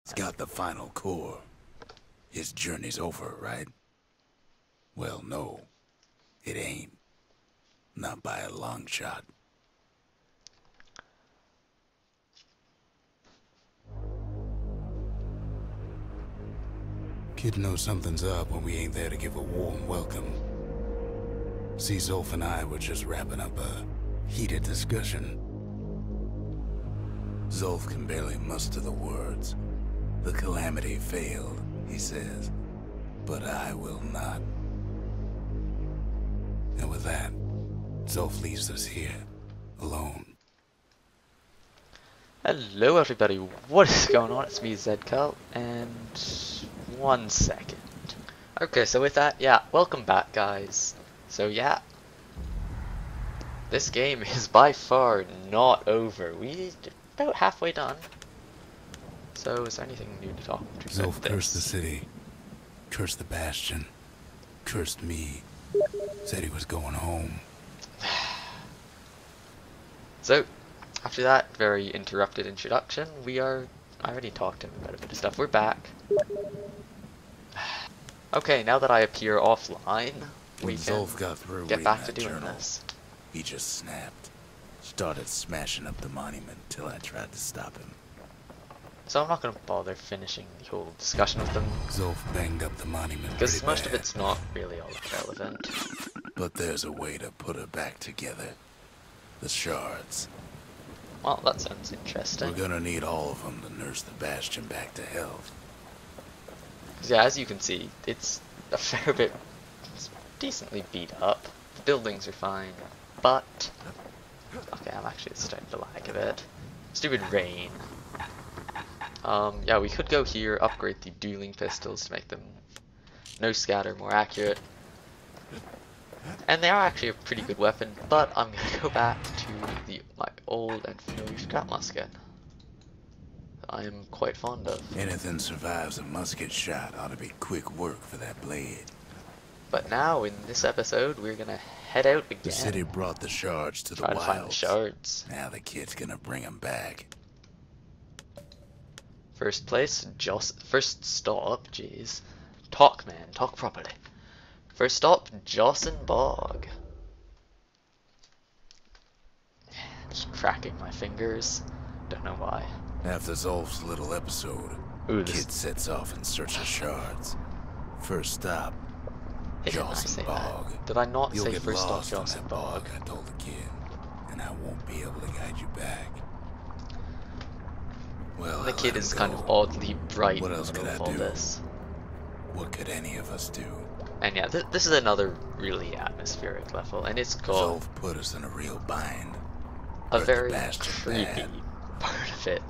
He's got the final core. His journey's over, right? Well, no. It ain't. Not by a long shot. Kid knows something's up when we ain't there to give a warm welcome. See, Zolf and I were just wrapping up a heated discussion. Zolf can barely muster the words. The calamity failed, he says, but I will not. And with that, Zolf leaves us here, alone. Hello everybody, what is going on? It's me, Zcult, and 1 second. Okay, so with that, yeah, welcome back guys. So yeah, this game is by far not over. We're about halfway done. So is there anything new to talk to? Zolf cursed the city, cursed the Bastion, cursed me, said he was going home. So, after that very interrupted introduction, I already talked to him about a bit of stuff. We're back. Okay, now that I appear offline, we can get back to doing this. He just snapped. Started smashing up the monument till I tried to stop him. So I'm not going to bother finishing the whole discussion with them. Zolf banged up the monument because most of it's not really all relevant. But there's a way to put her back together. The shards. Well, that sounds interesting. We're gonna need all of them to nurse the Bastion back to health. Because yeah, as you can see, it's a fair bit, it's decently beat up. The buildings are fine, but... Okay, I'm actually starting to lag a bit. Stupid rain. Yeah, we could go here, upgrade the dueling pistols to make them no scatter, more accurate. And they are actually a pretty good weapon, but I'm gonna go back to my old and familiar scrap musket. I am quite fond of. Anything survives a musket shot ought to be quick work for that blade. But now, in this episode, we're gonna head out again. The city brought the shards to the wilds. Try to find the shards. Now the kid's gonna bring them back. First stop, jeez. Talk, man, talk properly. First stop, Jossen Bog. Just cracking my fingers. Don't know why. After Zolf's little episode, kid sets off in search of shards. First stop, Jossen Bog. Did I not You'll say get first stop, lost on Jossen that Bog? I told the kid, and I won't be able to guide you back. Well, the kid is kind of oddly bright in the middle of all this. What could any of us do? And yeah, this is another really atmospheric level, and it's got Zolf put us in a real bind. A very creepy part of it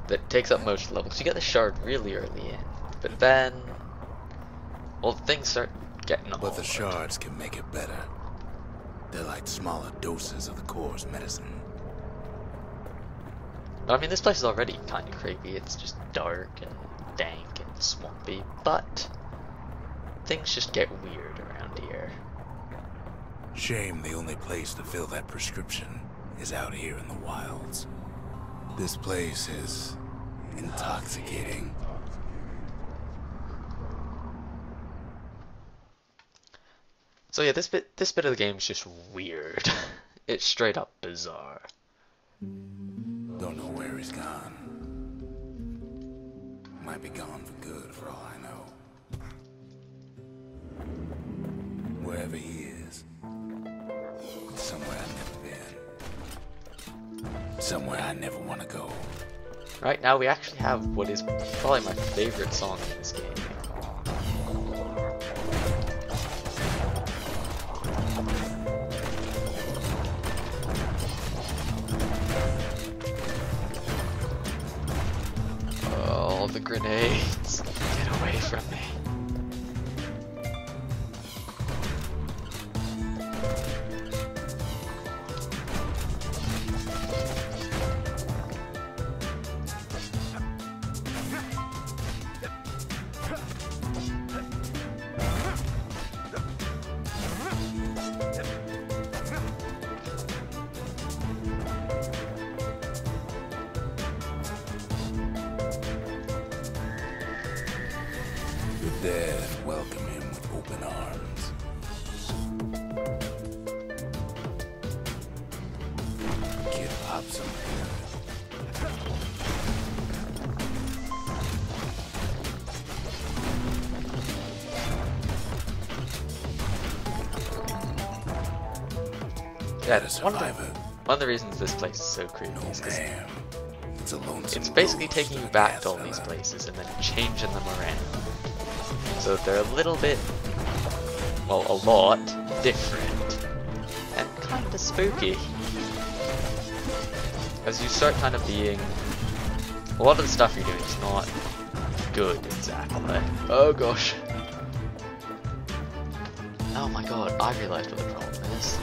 that takes up most levels. You get the shard really early in, but then, well, things start getting hard. But the shards can make it better. They're like smaller doses of the core's medicine. I mean, this place is already kind of creepy. It's just dark and dank and swampy, but things just get weird around here. Shame the only place to fill that prescription is out here in the wilds. This place is intoxicating. So yeah, this bit of the game is just weird. It's straight up bizarre. Don't know where he's gone. Might be gone for good for all I know. Wherever he is. Somewhere I've never been. Somewhere I never want to go. Right now we actually have what is probably my favorite song in this game. Oh, the grenades. Get away from me. dead welcome him with open arms. Kid pops him. Yeah, A survivor. one of the reasons this place is so creepy is because Man, it's a lonesome it's basically ghost taking in you a back gas to all these cellar. places and then changing them around. So they're a little bit, well, a lot different and kind of spooky. As you start kind of being, a lot of the stuff you're doing is not good exactly. Oh gosh. Oh my god, I realized what the problem is.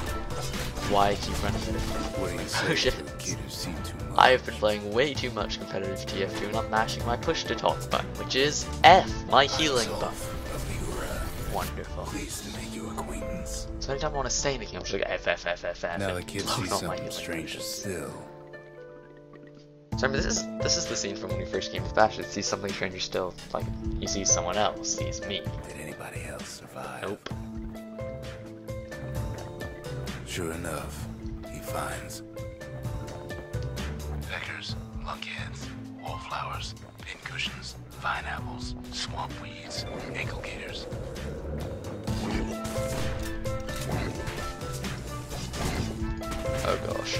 Why I keep running into What do you say shit. to a kid who's seen too much? I have been playing way too much competitive TF2 and I'm mashing my push to talk button, which is F, my healing button. Wonderful. Pleased to make your acquaintance. So anytime I want to say anything, I'm just like F, F, F, F, F. Now and the kid load sees on my something healing stranger potions. still. So I mean, this is the scene from when we first came to Bastion. See something stranger still, like you see someone else, sees me. Did anybody else survive? Nope. Sure enough, he finds peckers, lunkheads, wallflowers, pincushions, vine apples, swamp weeds, ankle gators. Oh gosh.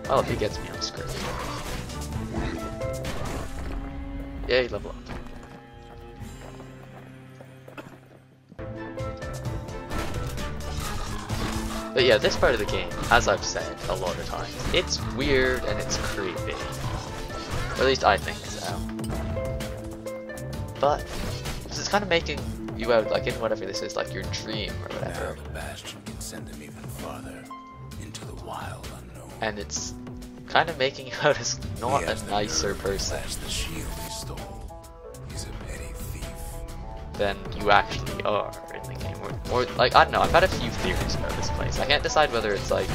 Oh, if he gets me, I'm screwed. Yay, level up. But yeah, this part of the game, as I've said a lot of times, it's weird and it's creepy. Or at least I think so. But it's kind of making you out, like in whatever this is, like your dream or Now whatever. the Bastion can send him even farther into the wild unknown. And it's kind of making you out as not He a has the nicer nerve to person flash the shield he stole. He's a petty thief. than you actually are in the game. Or like, I don't know, I've had a few theories about this place. I can't decide whether it's like,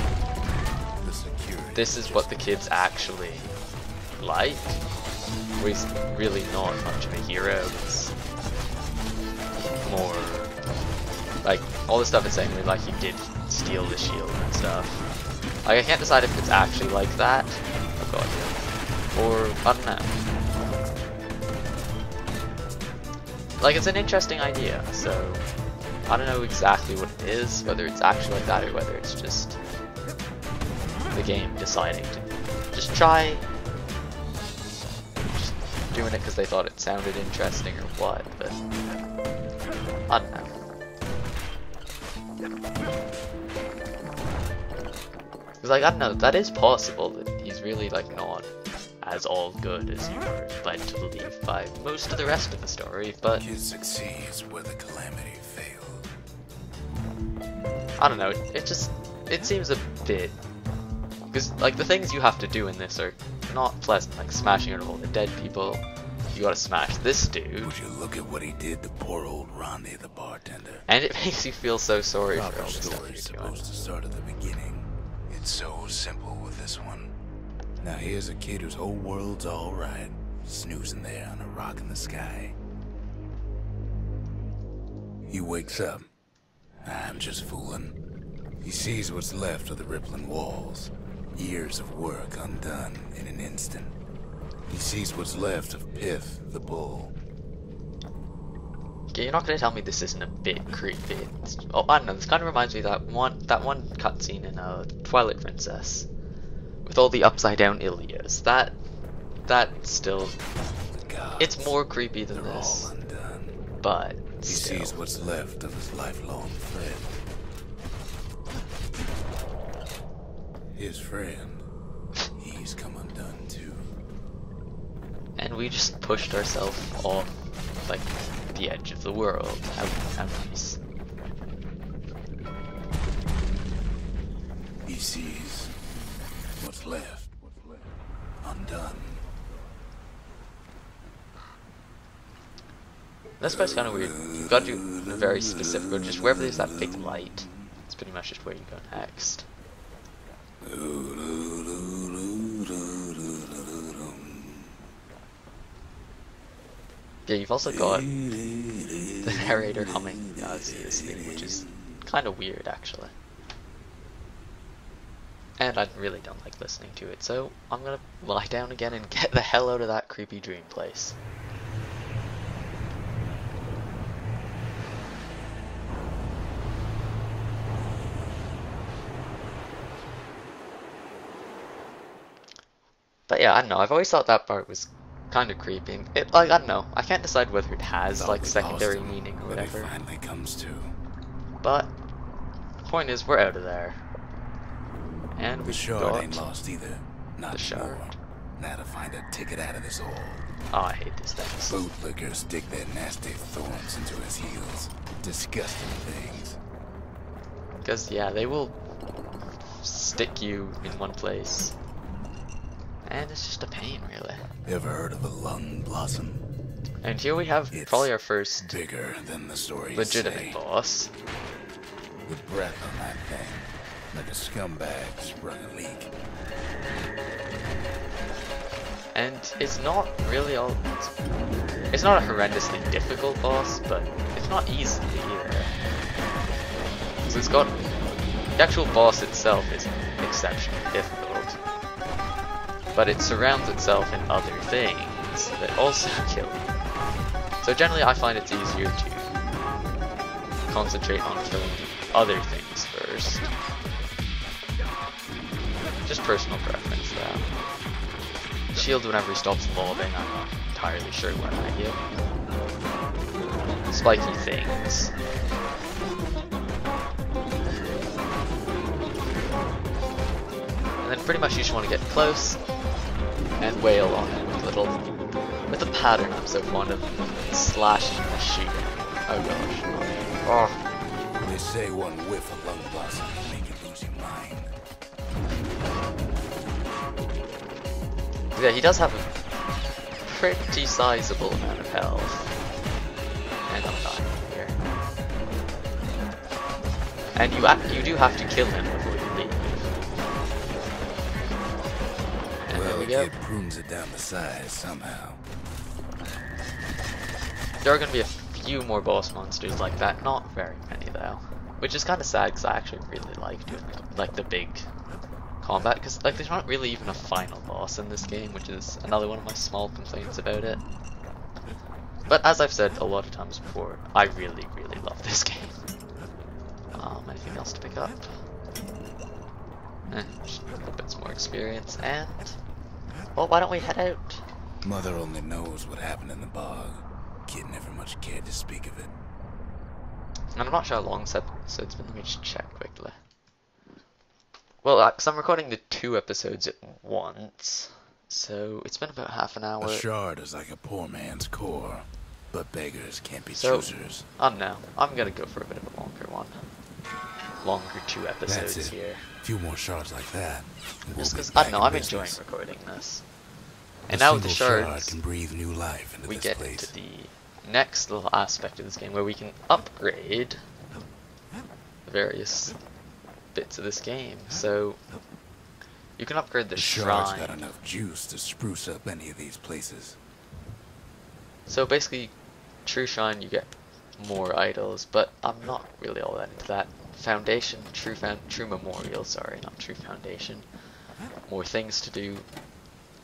The security. this is what the kids actually like, or he's really not much of a hero. It's more like all the stuff it's saying, like he did steal the shield and stuff. Like I can't decide if it's actually like that. Oh god, yeah. Or I don't know. Like it's an interesting idea, so I don't know exactly what it is, whether it's actually like that or whether it's just the game deciding to just try just doing it because they thought it sounded interesting or what, but I don't know. Because like, I don't know, that is possible that he's really like not as all good as you were led to believe by most of the rest of the story, but Kid succeeds where the calamity failed. I don't know, it seems a bit, because like the things you have to do in this are not pleasant, like smashing out all the dead people. You gotta smash this dude, Would you look at what he did to poor old Ronnie the bartender? and it makes you feel so sorry for Proper all the stuff story's you're doing. supposed to start at the beginning. It's so simple with this one. Now here's a kid whose whole world's alright, snoozing there on a rock in the sky. He wakes up. I'm just fooling. He sees what's left of the rippling walls. Years of work undone in an instant. He sees what's left of Piff, the bull. Okay, you're not gonna tell me this isn't a bit creepy. Oh, I don't know. This kind of reminds me of that one cutscene in Twilight Princess with all the upside down Ilias. That still, The gods, it's more creepy than they're this, all undone. but He still. sees what's left of his lifelong friend. His friend, he's come undone too. And we just pushed ourselves off like the edge of the world. How nice. He sees what's left undone. This part's kind of weird. You've got to do a very specific, or just wherever there's that big light, it's pretty much just where you go next. Yeah, you've also got the narrator humming Zia's theme, which is kind of weird, actually. And I really don't like listening to it, so I'm gonna lie down again and get the hell out of that creepy dream place. But yeah, I don't know, I've always thought that part was kind of creepy. It, like, I don't know, I can't decide whether it has, like, secondary meaning or whatever. It finally comes to. But, the point is, we're out of there. And The shard ain't lost either. Not the shard. more. Now to find a ticket out of this hole. Oh, I hate these things. Bootlickers stick their nasty thorns into his heels. Disgusting things. Because, yeah, they will stick you in one place. And it's just a pain, really. Ever heard of a lung blossom? And here we have probably our first bigger than the story legitimate boss. With breath on that thing. Like a scumbag sprung a leak. And it's not really all... It's not a horrendously difficult boss, but it's not easy either. So it's got... The actual boss itself is exceptionally difficult. But it surrounds itself in other things that also kill you. So generally I find it's easier to concentrate on killing the other things first. Just personal preference though. Shield whenever he stops evolving, I'm not entirely sure when I get. Spiky things. And then pretty much you just want to get close and wail on him with a pattern I'm so fond of, slashing and shooting. Oh gosh. Oh. They say one whiff of lung blossom can make you lose your mind. Yeah, he does have a pretty sizable amount of health. And I'm dying here. And you do have to kill him before you leave. And well, there we go. It prunes it down the size somehow. There are going to be a few more boss monsters like that, not very many though. Which is kind of sad because I actually really like doing like the big combat, because like there's not really even a final boss in this game, which is another one of my small complaints about it. But as I've said a lot of times before, I really love this game. Anything else to pick up? Just a little bit more experience, and well, why don't we head out? Mother only knows what happened in the bog. Kid never much cared to speak of it. And I'm not sure how long this episode's been. Let me just check quickly. Well, because I'm recording the 2 episodes at once, so it's been about half an hour. A shard is like a poor man's core, but beggars can't be choosers. I don't know. I'm gonna go for a bit of a longer one. Longer 2 episodes That's it. here. A few more shards like that. Just because, I don't know, I'm enjoying recording this. And now with the shards, can breathe new life into we this get place. into the next little aspect of this game where we can upgrade various bits of this game. So you can upgrade the shard's shrine. got enough juice to spruce up any of these places. So basically, true shrine you get more idols, but I'm not really all that into that. Foundation, true memorial, sorry, not true foundation. More things to do.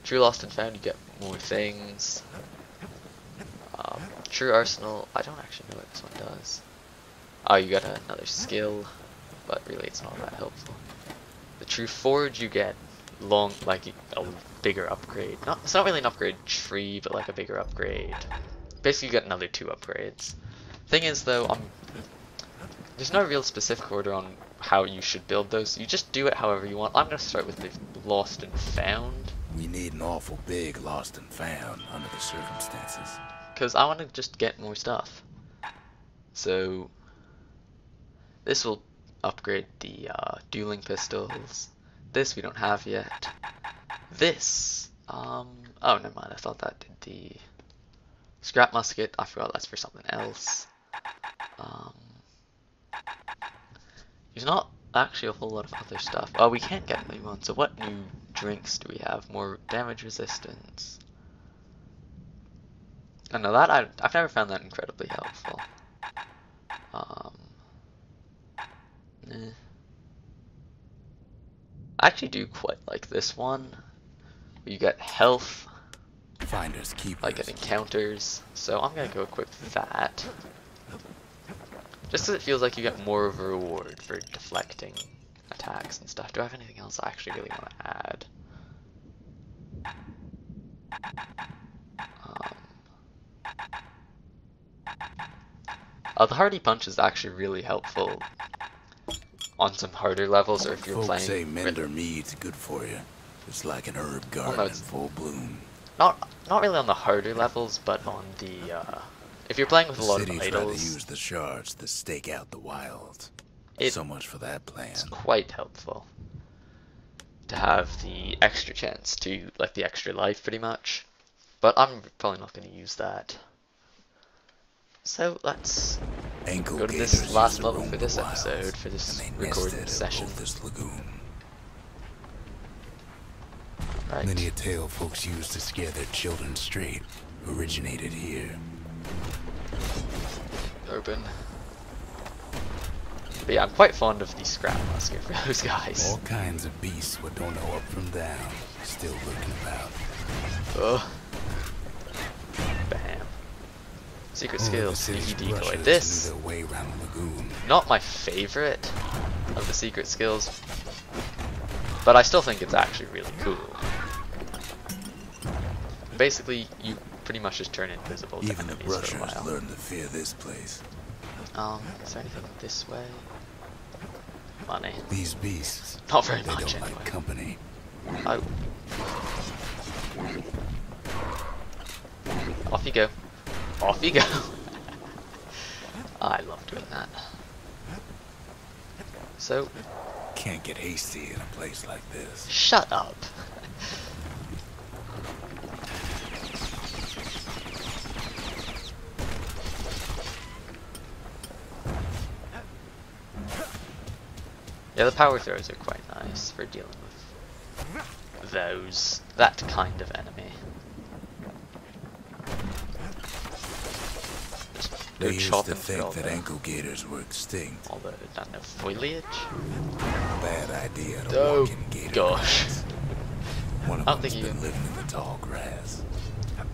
True lost and found, you get more things. True arsenal, I don't actually know what this one does. Oh, you got another skill, but really it's not that helpful. The true forge, you get like a bigger upgrade. It's not really an upgrade tree, but like a bigger upgrade. Basically, you get another 2 upgrades. Thing is, though, there's no real specific order on how you should build those. You just do it however you want. I'm gonna start with the lost and found. We need an awful big lost and found under the circumstances. Because I want to just get more stuff. So this will upgrade the dueling pistols. This we don't have yet. This, oh never mind, I thought that did the scrap musket. I forgot that's for something else. There's not actually a whole lot of other stuff. Oh, we can't get new ones. So what new drinks do we have? More damage resistance. I know that I've never found that incredibly helpful. Eh. I actually do quite like this one. You get health, Finders keepers. like at encounters. So I'm gonna go equip that. Just because it feels like you get more of a reward for deflecting attacks and stuff. Do I have anything else I actually really want to add? The Hardy Punch is actually really helpful on some harder levels, or if you're Folks playing. say Mender Mead's good for you. It's like an herb garden no, in full bloom. Not really on the harder levels, but on the if you're playing with a lot of Cities idols, rather use the shards to stake out the wilds. So much for that plan. It's quite helpful to have the extra chance to, like, the extra life, pretty much. But I'm probably not going to use that. So let's go to this last level for this episode, for this recording session. This lagoon. Right. Many a tale folks use to scare their children straight originated here. Urban. But yeah, I'm quite fond of the scrap musket for those guys. All kinds of beasts what don't know up from down, still lurking about. Ugh. Bam. Secret skills, the city's sneaky decoy. rushers This, knew their way around the lagoon. not my favorite of the secret skills, but I still think it's actually really cool. Basically, you pretty much just turn invisible to Even the enemies for a brushers while. learn to fear this place. Is there anything this way? Money. These beasts, Not very they much don't anyway. like company. Oh. Off you go. Off you go. I love doing that. So, Can't get hasty in a place like this. shut up. Yeah, the power throws are quite nice for dealing with that kind of enemy. Just They go used to chopping through all think that the, ankle gators were extinct. all the, I don't know, foliage? Bad idea to Oh, walk in gator gosh. grass. One of I don't them's think been you- living in the tall grass.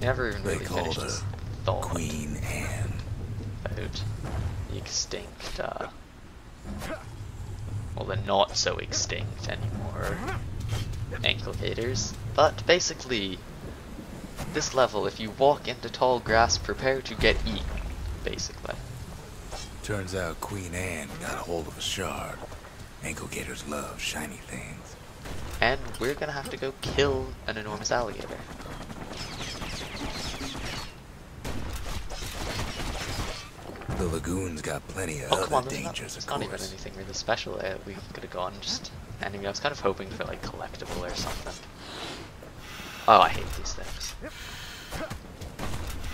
Never even They really called finished her his thought Queen Anne. about the extinct, well, the not so extinct anymore ankle gators. But basically, this level, if you walk into tall grass, prepare to get eaten, basically. Turns out Queen Anne got a hold of a shard. Ankle gators love shiny things. And we're gonna have to go kill an enormous alligator. The lagoon's got plenty of Oh, come on, other there's dangers, it's of not even course. anything really special. We could have gone just ending. I was kind of hoping for, like, collectible or something. Oh, I hate these things.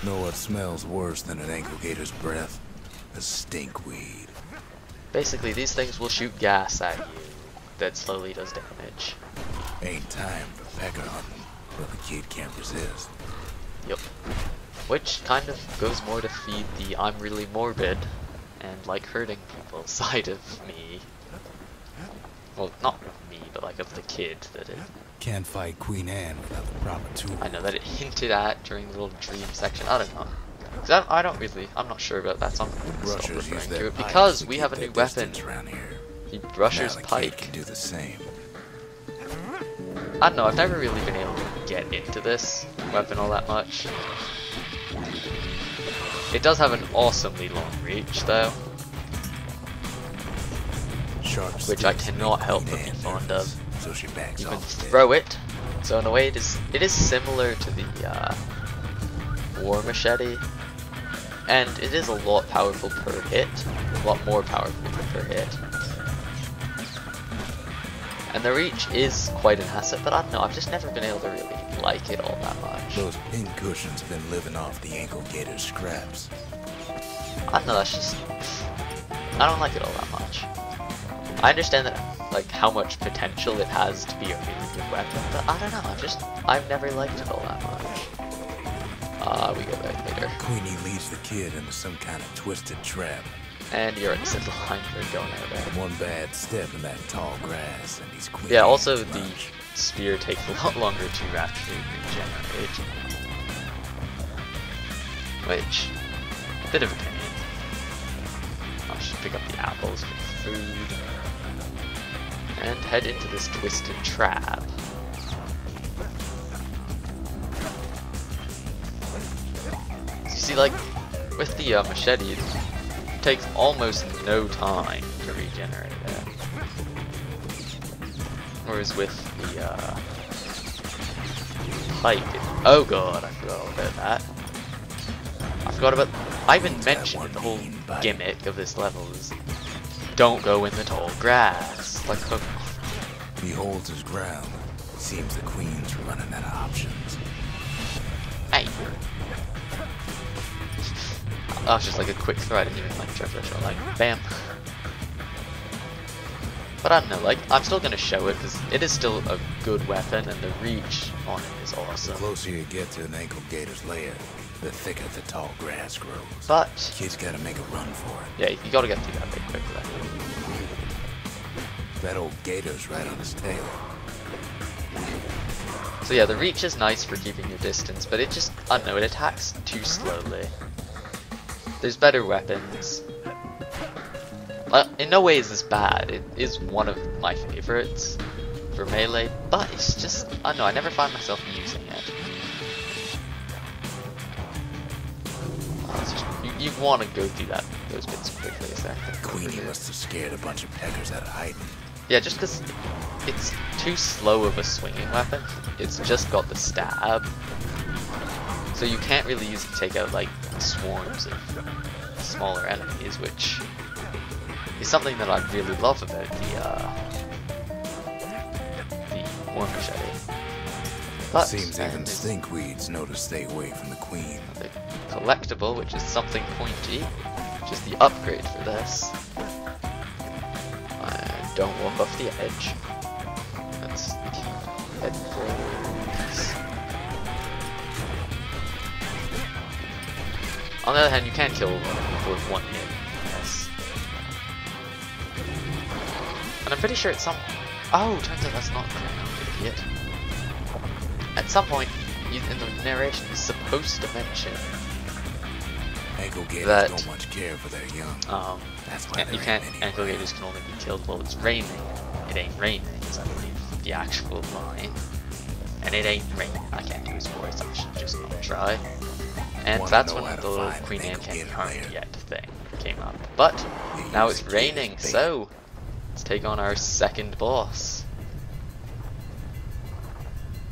Know what smells worse than an ankle gator's breath? A stinkweed. Basically, these things will shoot gas at you that slowly does damage. Ain't time for pecker hunting, but the kid can't resist. Yep. Which kind of goes more to feed the I'm really morbid and like hurting people side of me. Well, not me, but like of the kid that it. Can't fight Queen Anne without the proper tools. I know that it hinted at during the little dream section. I don't know. 'Cause I don't really. I'm not sure about that, so I'm gonna stop Brushers use referring their to it pikes because to we keep have a their new weapon. distance around here. The Brusher's Now the kid Pike. can do the same. I don't know. I've never really been able to get into this weapon all that much. It does have an awesomely long reach, though, Sharp which I sticks cannot make help Queen but be Anne fond nervous, of. So she backs You can off a bit. throw it, so in a way it is similar to the War Machete, and it is a lot powerful per hit, a lot more powerful per hit. And the reach is quite an asset, but I don't know, I've just never been able to really like it all that much. Those pin cushions been living off the ankle gator's scraps. I don't know, that's just, I don't like it all that much. I understand that, like, how much potential it has to be a really good weapon, but I don't know, I've never liked it all that much. We go back later. Queenie leads the kid into some kind of twisted trap. And you're in the center line for going out there. One bad step in that tall grass, and he's Queenie. Yeah, also the spear takes a lot longer to actually regenerate. Which, bit of a pain. I should pick up the apples for food. And head into this twisted trap. So you see, like, with the machete, it takes almost no time to regenerate it. Whereas with the pike, oh god, I forgot all about that. I even mentioned it, the whole gimmick of this level is don't go in the tall grass. Like, he holds his ground. Seems the Queen's running out of options. hey. That was just like a quick throw, I didn't even like try for a shot, like, bam. But I don't know, like, I'm still gonna show it because it is still a good weapon and the reach on it is awesome. The closer you get to an ankle gator's lair, the thicker the tall grass grows. But Kid's gotta make a run for it. yeah, you gotta get through that bit quickly. That old gator's right on his tail. So yeah, the reach is nice for keeping your distance, but it just, I don't know, it attacks too slowly. There's better weapons. In no way is this bad. It is one of my favorites for melee, but it's just, I don't know, I never find myself using it. It's just, you want to go through those bits quickly, so I think Queenie must have scared a bunch of peggers out of hiding. yeah, just because it's too slow of a swinging weapon. It's just got the stab. So you can't really use it to take out, like, swarms of smaller enemies, which is something that I really love about the war machete. But seems even stinkweeds know to stay away from the Queen. The collectible, which is something pointy, which is the upgrade for this. Don't walk off the edge. Let's head forwards. On the other hand, you can kill people with one hit. Yes. And I'm pretty sure at some... oh, turns out that's not crown, idiot. At some point, in the narration, he's supposed to mention Ankle gators that don't much care for their young. That's why you can't. Ankle gators can only be killed while it's raining. It ain't raining, is I believe the actual line. And it ain't raining. I can't do his voice. I should just not try. And that's when the little Queen Anne can't be harmed yet thing came up. But now it's raining, so let's take on our second boss.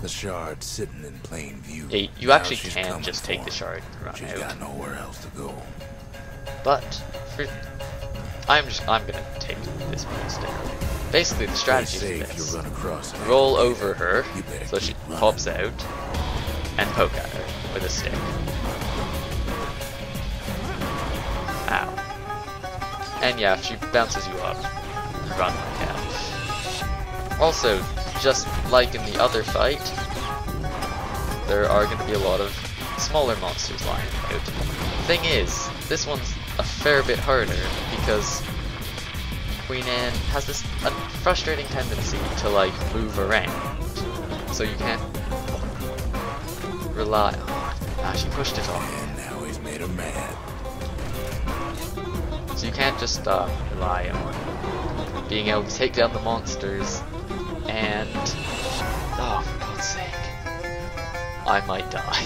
The shard sitting in plain view. Yeah, you actually can just take the shard and run She's out. got nowhere else to go. But I'm gonna take this one instead. Basically, the strategy is this: roll over her so she pops out, and poke at her with a stick. Ow. And yeah, if she bounces you up, run like hell. Also, just like in the other fight, there are going to be a lot of smaller monsters lying about. The thing is, this one's a fair bit harder because Queen Anne has this frustrating tendency to, like, move around, so you can't rely on. Ah, she pushed it off. And now he's made her mad. So you can't just rely on being able to take down the monsters, and oh, for God's sake, I might die.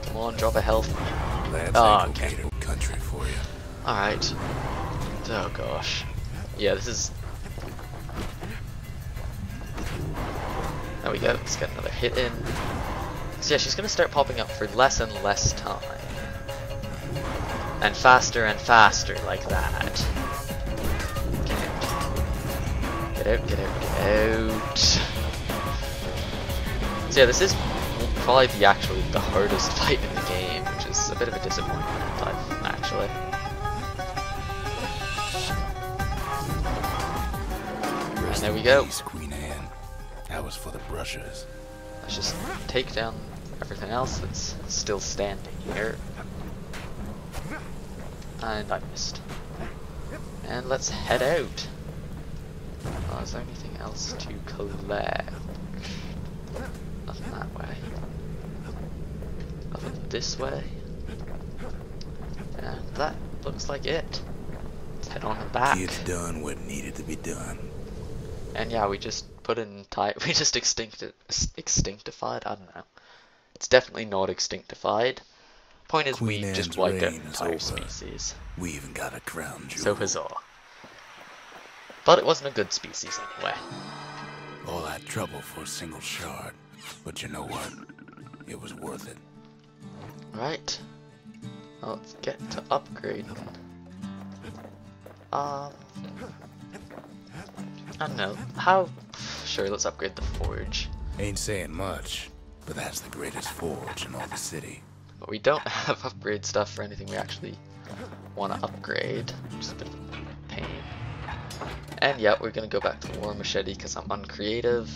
Come on, drop a health. That's oh, okay. Country for you. Alright. Oh gosh. Yeah, this is... there we go, let's get another hit in. So yeah, she's gonna start popping up for less and less time. And faster like that. Get out, get out, get out. So yeah, this is probably the hardest fight in the game, which is It's a bit of a disappointment in life, actually. And there we go. Peace, Queen Anne. That was for the brushers. Let's just take down everything else that's still standing here. And I missed. And let's head out. Oh, is there anything else to collect? Nothing that way. Nothing this way. And that looks like it. Let's head on back. It's done what needed to be done. And yeah, we just put in we just extinctified, I don't know. It's definitely not extinctified. Point is, Queen we just Anne's wiped out reign an is entire over. species. We even got a crown jewel. So huzzah. But it wasn't a good species anyway. All that trouble for a single shard. But you know what? It was worth it. Right. Well, let's get to upgrading. I don't know. How? Sure, let's upgrade the forge. Ain't saying much, but that's the greatest forge in all the city. But we don't have upgrade stuff for anything we actually want to upgrade, which is a bit of a pain. And yeah, we're gonna go back to the war machete because I'm uncreative.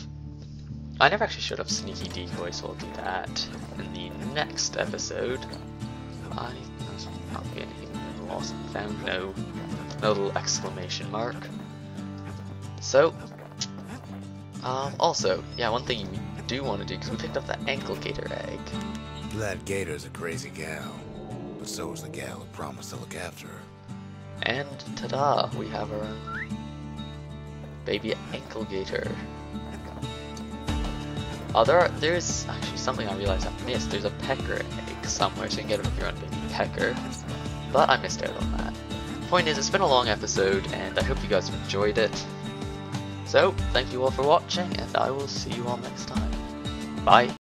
I never actually showed up sneaky decoy, so I'll do that in the next episode. There's not be anything lost and found. No little exclamation mark. So, also, yeah, one thing we do want to do, because we picked up that ankle gator egg. That gator's a crazy gal, but so is the gal who promised to look after her. And ta-da, we have our own baby ankle gator. Oh, there's actually something I realized I missed. There's a pecker egg somewhere, so you can get it with your own baby pecker. But I missed out on that. Point is, it's been a long episode, and I hope you guys have enjoyed it. So, thank you all for watching, and I will see you all next time. Bye!